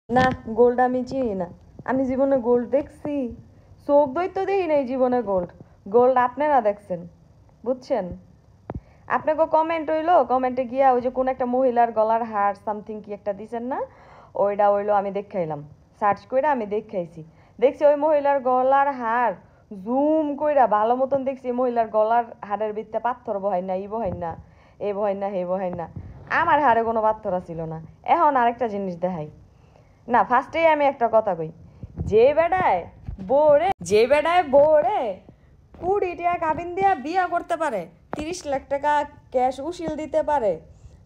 না, গোল্ড আমি চিনি না। আমি জীবনে গোল্ড দেখছি? চোখ দইতো দেখি নাই জীবনে গোল্ড। গোল্ড আপনারা দেখছেন, বুঝছেন? আপনাকে কমেন্ট হইলো, কমেন্টে গিয়া ওই যে কোন একটা মহিলার গলার হার সামথিং কি একটা দিছেন না, ওইটা হইলো আমি দেখাইলাম, সার্চ কইরা আমি দেখাইছি। দেখছি ওই মহিলার গলার হার জুম কইরা ভালো মতন দেখছি মহিলার গলার হারের ভিতরে পাথর বহাই না, ই বহাই না, এ বহাই না, হে বহাই না। আমার হারে কোনো পাথর ছিল না। এখন আরেকটা জিনিস দেখাই। না, ফার্স্টেই আমি একটা কথা কই, যে বেড়ায় বউরে 20 টাকা কাবিন দিয়া বিয়া করতে পারে, 30 লাখ টাকা ক্যাশ উশিল দিতে পারে,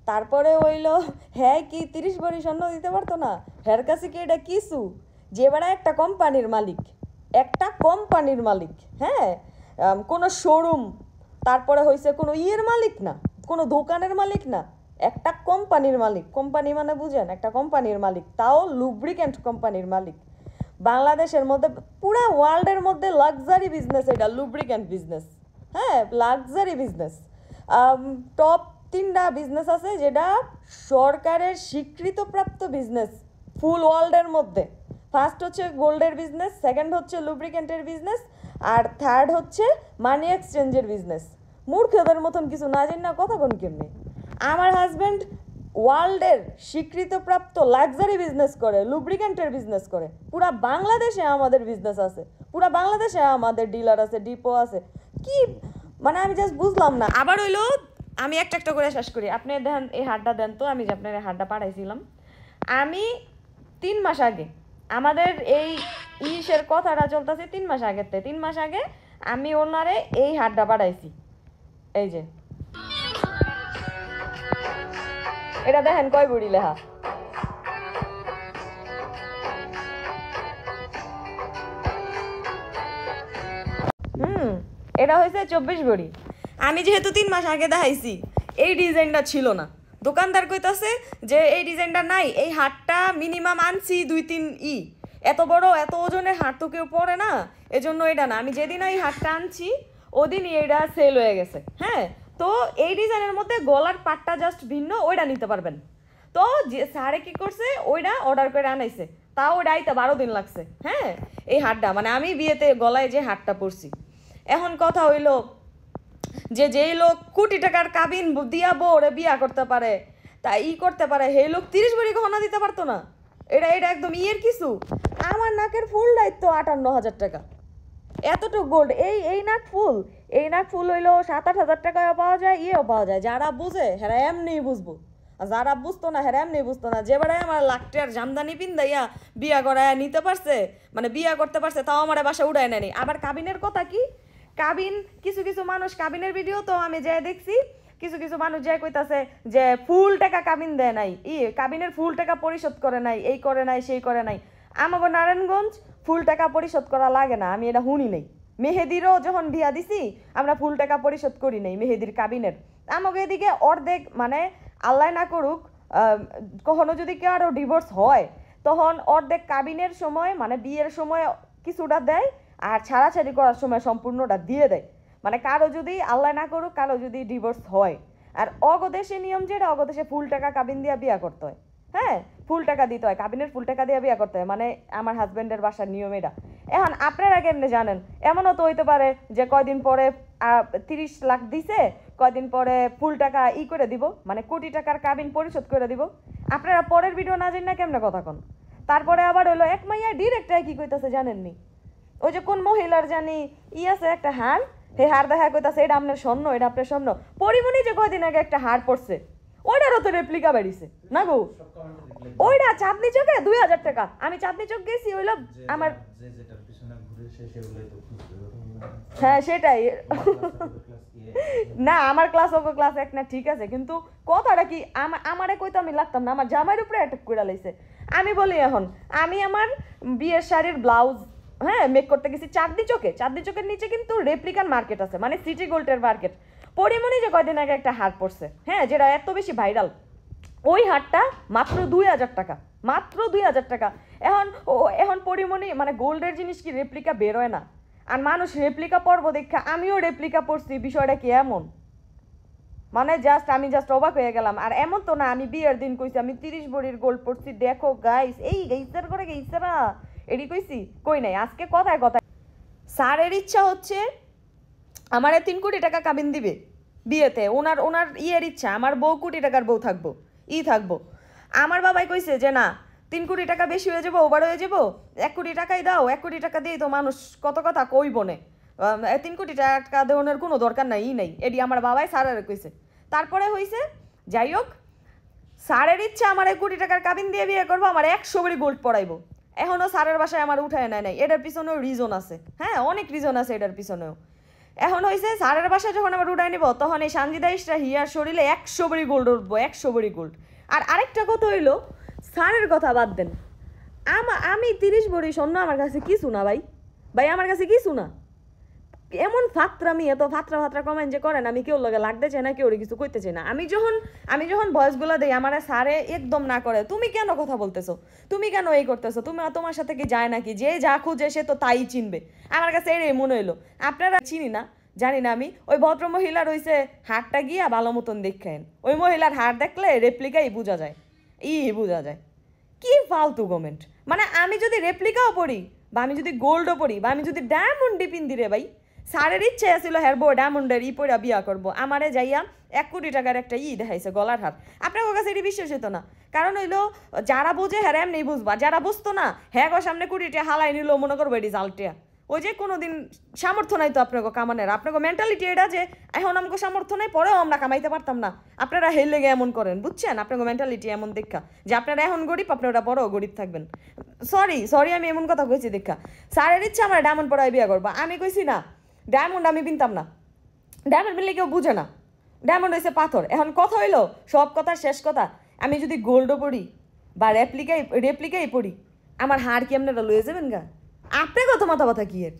তারপরে হইলো হ্যাঁ কি 30 ভরি স্বর্ণ দিতে পারতো না? হ্যার কাছে কি এটা কিছু? যে বেড়া একটা কোম্পানির মালিক, একটা কোম্পানির মালিক, হ্যাঁ, কোনো শোরুম, তারপরে হয়েছে কোনো ইয়ের মালিক না, কোনো দোকানের মালিক না, একটা কোম্পানির মালিক। কোম্পানি মানে বুঝেন, একটা কোম্পানির মালিক, তাও লুব্রিক্যান্ট কোম্পানির মালিক। বাংলাদেশের মধ্যে, পুরা ওয়ার্ল্ডের মধ্যে লাক্সারি বিজনেস এটা, লুব্রিক্যান্ট বিজনেস। হ্যাঁ, লাক্সারি বিজনেস। টপ 3টা বিজনেস আছে যেটা সরকারের স্বীকৃতপ্রাপ্ত বিজনেস ফুল ওয়ার্ল্ডের মধ্যে। ফার্স্ট হচ্ছে গোল্ডের বিজনেস, সেকেন্ড হচ্ছে লুব্রিক্যান্টের বিজনেস, আর থার্ড হচ্ছে মানি এক্সচেঞ্জের বিজনেস। মূর্খদের মতন কিছু না জানি না কথা কোন কেমনি। আমার হাজব্যান্ড ওয়ার্ল্ডের স্বীকৃতপ্রাপ্ত লাক্সারি বিজনেস করে, লুব্রিক্যান্টের বিজনেস করে। পুরা বাংলাদেশে আমাদের বিজনেস আছে, পুরা বাংলাদেশে আমাদের ডিলার আছে, ডিপো আছে। কি মানে আমি জাস্ট বুঝলাম না। আবার হইলো আমি একটা একটা করে শেষ করি। আপনি দেখেন এই হাটটা দেন তো, আমি যে আপনার এই হাটটা পাঠাইছিলাম, আমি 3 মাস আগে, আমাদের এই ইসের কথাটা চলতেছে 3 মাস আগের থেকে, 3 মাস আগে আমি ওনারে এই হাটটা পাঠাইছি। এই যে এটা দেখেন কয় বুড়ি লেখা। এটা হয়েছে 24 ভরি। আমি যেহেতু 3 মাস আগে দেখাইছি, এই ডিজাইনটা ছিল না। দোকানদার কইতাছে যে এই ডিজাইনটা নাই, এই হাটটা মিনিমাম আনছি 2-3 এত বড় এত ওজনের হাট তো কেউ পরে না, এজন্য এটা না। আমি যেদিন এই হাটটা আনছি ওদিনই এটা সেল হয়ে গেছে। হ্যাঁ, তো এই ডিজাইনের মধ্যে গলার পাটটা জাস্ট ভিন্ন, ওইটা নিতে পারবেন। তো যে স্যারে কি করছে, ওইটা অর্ডার করে আনাইছে, তাও ওইটা আইতে 12 দিন লাগছে। হ্যাঁ, এই হাটটা মানে আমি বিয়েতে গলায় যে হাটটা পরছি। এখন কথা হইলো যে যেই লোক কোটি টাকার কাবিন দিয়া বউরে বিয়া করতে পারে, তা করতে পারে, সেই লোক 30 ভরি গহনা দিতে পারতো না? এটা এটা একদম ইয়ের কিছু। আমার নাকের ফুল দায়িত্ব 58,000 টাকা, এতটুকু গোল্ড। এই নাক ফুল, এই নাক ফুল হইলো 7-8 হাজার টাকায় পাওয়া যায়, ইয়েও পাওয়া যায়। যারা বুঝে হেরা এমনিই বুঝবো, আর যারা বুঝতো না হেরা এমনি বুঝতো না। যে বেড়ায় আমার লাখটার জামদানি পিন্দাইয়া বিয়া করায় নিতে পারছে, মানে বিয়া করতে পারছে, তাও আমার বাসা উড়ায় নেয়নি। আবার কাবিনের কথা কি, কাবিন কিছু কিছু মানুষ কাবিনের ভিডিও তো আমি যে দেখছি, কিছু কিছু মানুষ যে কইতাছে যে ফুল টাকা কাবিন দেয় নাই, কাবিনের ফুল টাকা পরিশোধ করে নাই, এই করে নাই, সেই করে নাই। আমাকে নারায়ণগঞ্জ ফুল টাকা পরিশোধ করা লাগে না, আমি এটা শুনি নাই। মেহেদিরও যখন বিয়া দিছি আমরা ফুল টাকা পরিশোধ করি নাই মেহেদির কাবিনের। আমাকে এদিকে অর্ধেক, মানে আল্লাহ না করুক, কখনো যদি কেউ আরও ডিভোর্স হয়, তখন অর্ধেক কাবিনের সময় মানে বিয়ের সময় কিছুটা দেয়, আর ছাড়াছাড়ি করার সময় সম্পূর্ণটা দিয়ে দেয়। মানে কারো যদি আল্লাহ না করুক, কারো যদি ডিভোর্স হয়, আর অগদেশে নিয়ম যেটা, অগদেশে ফুল টাকা কাবিন দিয়া বিয়া করতে হয়। হ্যাঁ, ফুল টাকা দিতে হয়, কাবিনের ফুল টাকা দিয়ে বিয়া করতে হয়, মানে আমার হাজব্যান্ডের বাসার নিয়ম এটা। এখন আপনারা কেমনে জানেন? এমনও তো হইতে পারে যে কয়দিন পরে 30 লাখ দিছে, কয়দিন পরে ফুল টাকা করে দিব, মানে কোটি টাকার কাবিন পরিশোধ করে দিব। আপনারা পরের ভিডিও না জানি না কেমনে কথা কন। তারপরে আবার হইলো এক মাইয়া ডিরেক্ট কি কইতাছে জানেননি? ওই যে কোন মহিলার জানি আছে একটা হার, হে হার দেখা কইতাছে এটা আপনার স্বর্ণ, এটা আপনার স্বর্ণ। পরিমণি যে কয়দিন আগে একটা হার পড়ছে, ওইটারও তো রেপ্লিকা বেরিয়েছে না গো। ওইটা চাঁদনি চোখে 2,000 টাকা। আমি চাঁদনি চোখ গেছি, হইলো আমার, হ্যাঁ সেটাই। না আমার ক্লাস ওকে ক্লাস 1 না, ঠিক আছে, কিন্তু কথাটা কি আমারে কইতো আমি লাগতাম না, আমার জামাইয়ের উপরে অ্যাটাক করে লাইছে। আমি বলি এখন আমি আমার বিয়ের শাড়ির ব্লাউজ, হ্যাঁ, মেক করতে গেছি চাঁদনি চোখে। চাঁদনি চোখের নিচে কিন্তু রেপ্লিকান মার্কেট আছে, মানে সিটি গোল্ডের মার্কেট। পরিমণি যে কয়দিন আগে একটা হার পড়ছে, হ্যাঁ, যেটা এত বেশি ভাইরাল, ওই হারটা মাত্র 2,000 টাকা, মাত্র 2,000 টাকা। এখন পরিমণি মানে গোল্ডের জিনিস কি রেপ্লিকা বেরোয় না? আর মানুষ রেপ্লিকা পর্ব দেখা আমিও রেপ্লিকা পড়ছি, বিষয়টা কি এমন? মানে আমি জাস্ট অবাক হয়ে গেলাম। আর এমন তো না আমি বিয়ের দিন কইছি আমি 30 ভরির গোল্ড পরছি, দেখো গাইস, এই গেইসার করে গেইসারা এডি কইছি, কই নাই। আজকে কথায় কথায় স্যারের ইচ্ছা হচ্ছে আমারে 3 কোটি টাকা কাবিন দিবে বিয়েতে, ওনার ওনার ইয়ের ইচ্ছা আমার বউ কোটি টাকার বউ থাকবো, থাকবো। আমার বাবাই কইছে যে না 3 কোটি টাকা বেশি হয়ে যাবো, ওভার হয়ে যাবো, 1 কোটি টাকাই দাও, 1 কোটি টাকা দিয়েই তো মানুষ কত কথা কইব নে, 3 কোটি টাকা দেওয়ানোর কোনো দরকার নাই, নাই, এটি আমার বাবাই স্যারের কইছে। তারপরে হইছে যাই হোক, স্যারের ইচ্ছা আমার 1 কোটি টাকার কাবিন দিয়ে বিয়ে করবো, আমার 100 ভরি গোল্ড পড়াইবো। এখনও স্যারের বাসায় আমার উঠায় নেয় নাই, এটার পিছনেও রিজন আছে, হ্যাঁ অনেক রিজন আছে এটার পিছনেও। এখন হয়েছে স্যারের বাসায় যখন আমার উঠায় নিব তখন এই সানজিদা ইসরা হিয়ার শরীরে 100 ভরি গোল্ড উঠবো, 100 ভরি গোল্ড। আর আরেকটা কথা হইলো, স্যারের কথা বাদ দেন, আমি 30 ভরি স্বর্ণ আমার কাছে কিছু না ভাই, ভাই আমার কাছে কিছু না। এমন ফাত্রামি, এত ফাত্রা কমেন্ট যে করেন, আমি কেউ লগে লাগতে চাই না, কেউ কিছু কইতে চাই না। আমি যখন ভয়েসগুলো দিই আমার স্যারে একদম না করে, তুমি কেন কথা বলতেছো, তুমি কেন এই করতেছো, তোমার সাথে কি যায় নাকি, যে যা খুঁজে সে তো তাই চিনবে। আমার কাছে এর মনে হইলো আপনারা চিনি না জানি না আমি, ওই ভদ্র মহিলার হইছে হাড়টা গিয়া ভালো মতন দেখেন, ওই মহিলার হাড় দেখলে রেপ্লিকাই বোঝা যায়, বোঝা যায়। কি ফালতু কমেন্ট, মানে আমি যদি রেপ্লিকাও পড়ি বা আমি যদি গোল্ডও পড়ি বা আমি যদি ডায়মন্ড ডিপিন দিরে ভাই, স্যারের ইচ্ছে ছিল হেরবো ডায়মন্ডের পড়া বিয়া করবো, আমারে যাইয়া 1 কোটি টাকার একটা দেখাইছে গলার হার। আপনার কাছে এটি বিশ্বাস হতো না, কারণ হইলো যারা বোঝে হ্যাঁ এমনি বুঝবা, যারা বুঝতো না হ্যাঁ গো সামনে কোটিটা হালাই নিল মনে করবো এটি জালটিয়া। ওই যে কোনোদিন সামর্থ্য নাই তো আপনাকে কামানের, আপনাকে মেন্টালিটি এটা যে এখন আমাকে সামর্থ্য নাই পরেও আমরা কামাইতে পারতাম না, আপনারা হেল লেগে এমন করেন, বুঝছেন? আপনাকে মেন্টালিটি এমন দেখা যে আপনারা এখন গরিব, আপনারা পরেও গরিব থাকবেন। সরি আমি এমন কথা কইছি দেখা। স্যারের ইচ্ছা আমার ডায়মন্ড পড়ায় বিয়া করবো, আমি কইছি না ডায়মন্ড আমি কিনতাম না, ডায়মন্ড কিনলে কেউ বুঝে না, ডায়মন্ড হয়েছে পাথর। এখন কথা হইলো সব কথা শেষ কথা, আমি যদি গোল্ডও পড়ি বা রেপ্লিকাই পড়ি, আমার হার কি আপনারা লয়ে যাবেন গা? আপনি কত মাথা ব্যথা কি এর?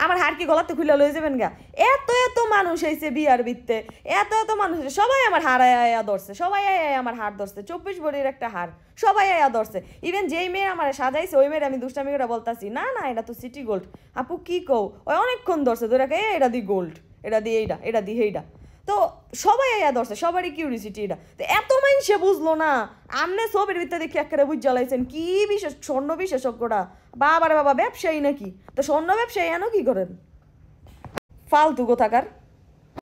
আমার হার কি গলাতে খুলে লয়ে যাবেন গা? এত মানুষ হয়েছে বিয়ার বিত্তে, এত মানুষ হয়েছে, সবাই আমার হার আয়া ধরছে, সবাই আমার হার ধরছে, 24 ভরির একটা হার সবাই আয়া ধরছে। ইভেন যেই মেয়ে আমার সাজাইছে ওই মেয়ের আমি দুষ্টামি করে বলতাছি না এটা তো সিটি গোল্ড, আপু কি কও, ওই অনেকক্ষণ ধরছে ধরে এটা দি গোল্ড, এটা দিয়ে এটা দিয়ে এইটা, তো সবাই আয়া ধরছে, সবারই কিউরিসিটি এটা। তো এত মানুষে বুঝলো না, আমনে সবের ভিতরে দেখি একেবারে বুঝ জ্বালাইছেন কি স্বর্ণ বিশেষজ্ঞরা, বাবা ব্যবসায়ী নাকি? তো স্বর্ণ ব্যবসায়ী এনো কি করেন? ফালতু কোথাকার।